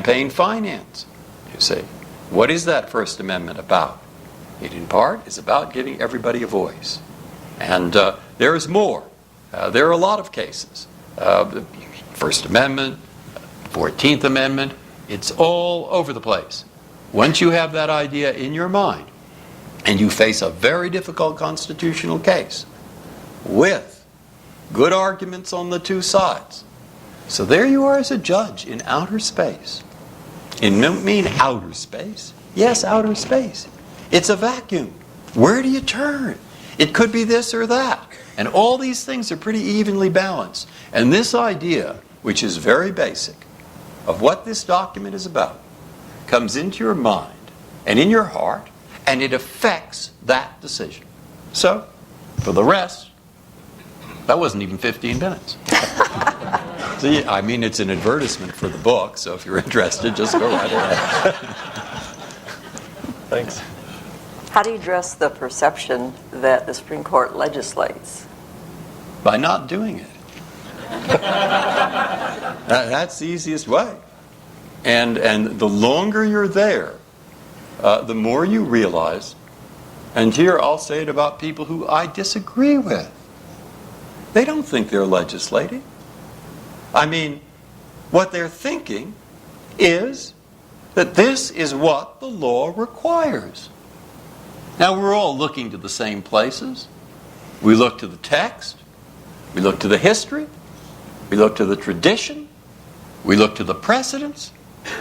campaign finance. You see, what is that First Amendment about? It, in part, is about giving everybody a voice. And there is more. There are a lot of cases. The First Amendment, 14th Amendment, it's all over the place. Once you have that idea in your mind, and you face a very difficult constitutional case with good arguments on the two sides. So there you are as a judge in outer space. It don't mean outer space. Yes, outer space. It's a vacuum. Where do you turn? It could be this or that. And all these things are pretty evenly balanced. And this idea, which is very basic, of what this document is about, comes into your mind and in your heart, and it affects that decision. So, for the rest, that wasn't even 15 minutes. See, I mean, it's an advertisement for the book, so if you're interested, just go right ahead. Thanks. How do you address the perception that the Supreme Court legislates? By not doing it. That's the easiest way. And the longer you're there, the more you realize, and here I'll say it about people who I disagree with. They don't think they're legislating. I mean, what they're thinking is that this is what the law requires. Now, we're all looking to the same places. We look to the text. We look to the history. We look to the tradition. We look to the precedents.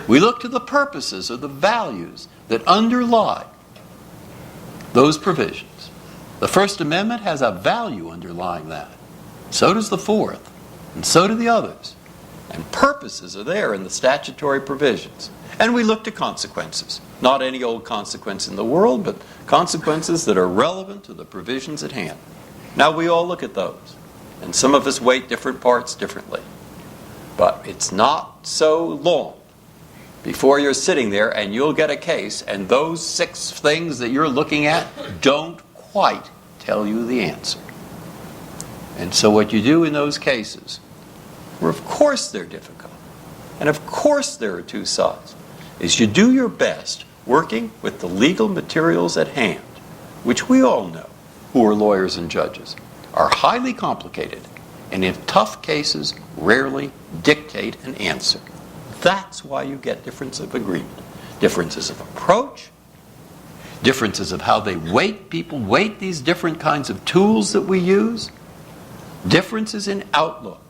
We look to the purposes or the values that underlie those provisions. The First Amendment has a value underlying that. So does the Fourth, and so do the others. And purposes are there in the statutory provisions. And we look to consequences. Not any old consequence in the world, but consequences that are relevant to the provisions at hand. Now, we all look at those. And some of us weight different parts differently. But it's not so long before you're sitting there and you'll get a case, and those 6 things that you're looking at don't quite tell you the answer. And so what you do in those cases, where of course they're difficult, and of course there are two sides, is you do your best working with the legal materials at hand, which we all know, who are lawyers and judges, are highly complicated, and in tough cases rarely dictate an answer. That's why you get difference of agreement. Differences of approach, differences of how they weight, people weight these different kinds of tools that we use, differences in outlook.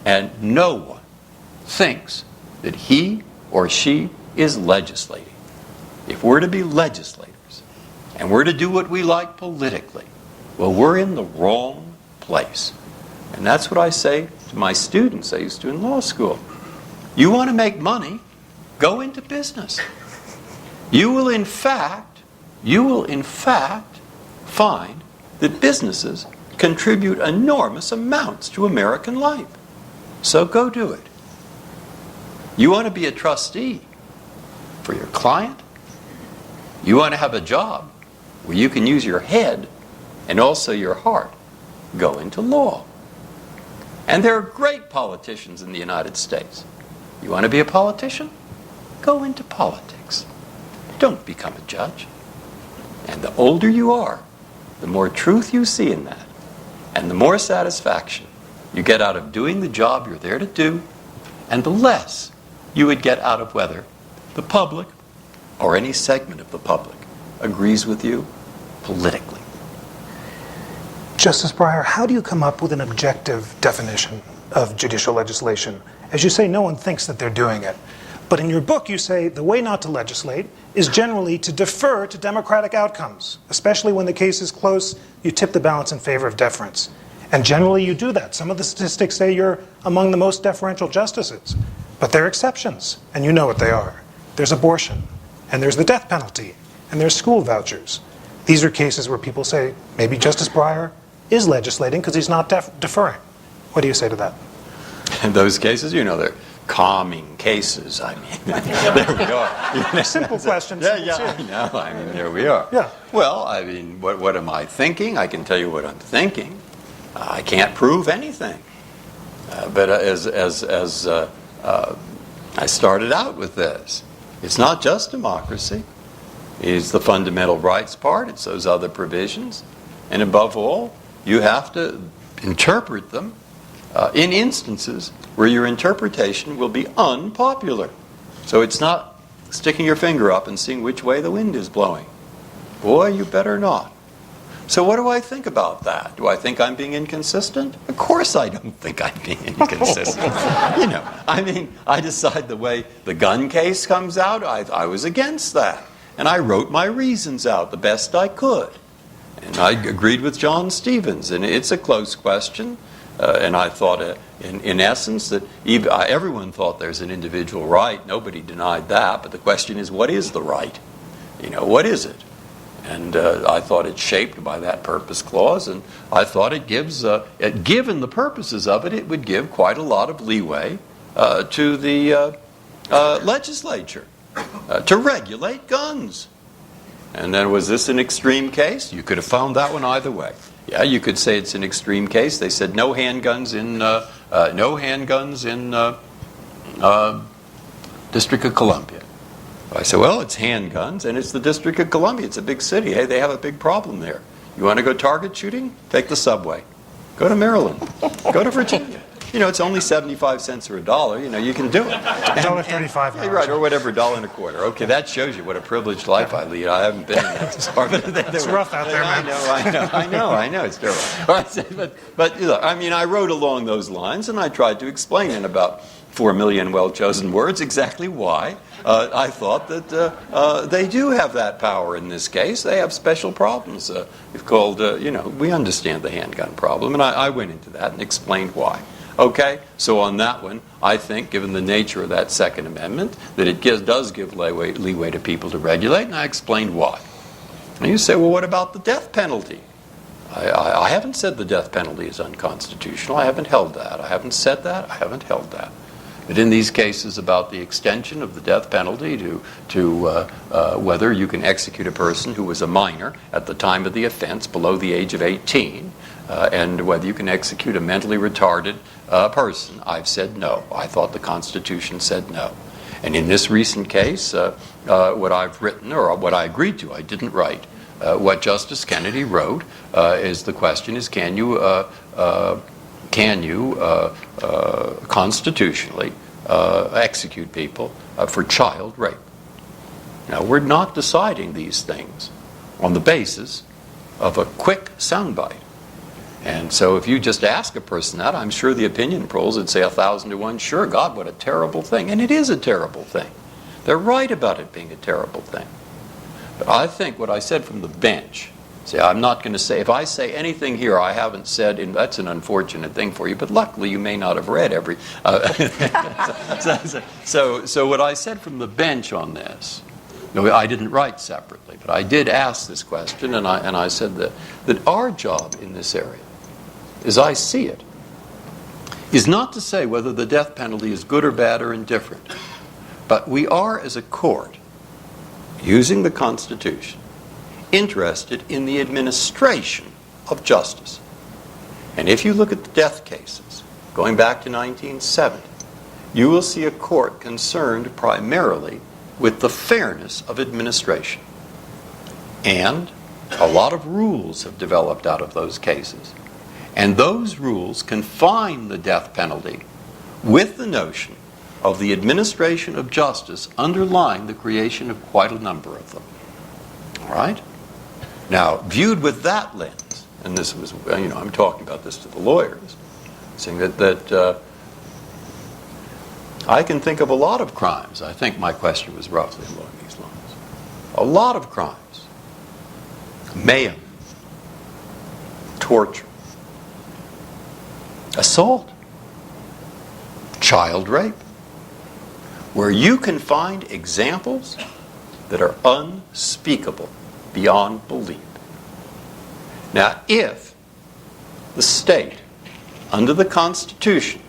And no one thinks that he or she is legislating. If we're to be legislators, and we're to do what we like politically, well, we're in the wrong place. And that's what I say to my students I used to in law school. You want to make money, go into business. You will in fact find that businesses contribute enormous amounts to American life. So go do it. You want to be a trustee for your client? You want to have a job where you can use your head and also your heart? Go into law. And there are great politicians in the United States. You want to be a politician? Go into politics. Don't become a judge. And the older you are, the more truth you see in that, and the more satisfaction you get out of doing the job you're there to do, and the less you would get out of whether the public, or any segment of the public, agrees with you politically. Justice Breyer, how do you come up with an objective definition of judicial legislation? As you say, no one thinks that they're doing it. But in your book, you say the way not to legislate is generally to defer to democratic outcomes. Especially when the case is close, you tip the balance in favor of deference. And generally you do that. Some of the statistics say you're among the most deferential justices. But there are exceptions, and you know what they are. There's abortion, and there's the death penalty, and there's school vouchers. These are cases where people say, maybe Justice Breyer is legislating because he's not deferring. What do you say to that? In those cases, they're calming cases. I mean, there we are. Simple question. Yeah, I know. I mean, there we are. Yeah. Well, I mean, what am I thinking? I can tell you what I'm thinking. I can't prove anything. But as I started out with this. It's not just democracy. It's the fundamental rights part. It's those other provisions. And above all, you have to interpret them in instances where your interpretation will be unpopular. So it's not sticking your finger up and seeing which way the wind is blowing. Boy, you better not. So what do I think about that? Do I think I'm being inconsistent? Of course I don't think I'm being inconsistent. I decide the way the gun case comes out, I was against that. And I wrote my reasons out the best I could. And I agreed with John Stevens, and it's a close question. And I thought, in essence, that everyone thought there's an individual right. Nobody denied that. But the question is, what is the right? What is it? And I thought it's shaped by that purpose clause, and I thought it gives, given the purposes of it, it would give quite a lot of leeway to the legislature to regulate guns. And then, was this an extreme case? You could have found that one either way. Yeah, you could say it's an extreme case. They said no handguns in District of Columbia. I said, well, it's handguns, and it's the District of Columbia. It's a big city. Hey, they have a big problem there. You want to go target shooting? Take the subway. Go to Maryland. Go to Virginia. It's only 75 cents or $1. You can do it. $1.35 now. Right, or whatever, $1.25. Okay, that shows you what a privileged life I lead. I haven't been in that far. It's rough out there, man. I know, it's terrible. But I wrote along those lines, and I tried to explain in about 4 million well-chosen words exactly why I thought that they do have that power in this case. They have special problems. It's called, we understand the handgun problem, and I went into that and explained why. Okay, so on that one, I think, given the nature of that Second Amendment, that it does give leeway to people to regulate, and I explained why. And you say, well, what about the death penalty? I haven't said the death penalty is unconstitutional. I haven't held that. I haven't said that. I haven't held that. But in these cases about the extension of the death penalty to whether you can execute a person who was a minor at the time of the offense below the age of 18, and whether you can execute a mentally retarded person, I've said no. I thought the Constitution said no. And in this recent case, what I've written, or what I agreed to, I didn't write, what Justice Kennedy wrote is the question is, can you constitutionally execute people for child rape? Now, we're not deciding these things on the basis of a quick soundbite. And so if you just ask a person that, I'm sure the opinion polls would say 1,000 to 1, sure, God, what a terrible thing. And it is a terrible thing. They're right about it being a terrible thing. But I think what I said from the bench, see, I'm not going to say, if I say anything here I haven't said, that's an unfortunate thing for you, but luckily you may not have read every... So what I said from the bench on this, I didn't write separately, but I did ask this question, and I said that our job in this area, as I see it, is not to say whether the death penalty is good or bad or indifferent, but we are, as a court, using the Constitution, interested in the administration of justice. And if you look at the death cases, going back to 1970, you will see a court concerned primarily with the fairness of administration. And a lot of rules have developed out of those cases. And those rules confine the death penalty with the notion of the administration of justice underlying the creation of quite a number of them. All right? Now, viewed with that lens, and this was, I'm talking about this to the lawyers, saying that I can think of a lot of crimes. I think my question was roughly along these lines. A lot of crimes. Mayhem. Torture. Assault. Child rape. Where you can find examples that are unspeakable beyond belief. Now, if the state, under the Constitution,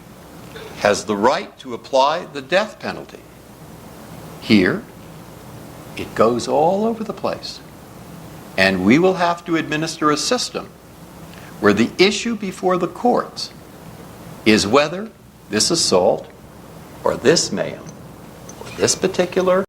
has the right to apply the death penalty, here, it goes all over the place. And we will have to administer a system where the issue before the courts is whether this assault or this mayhem this particular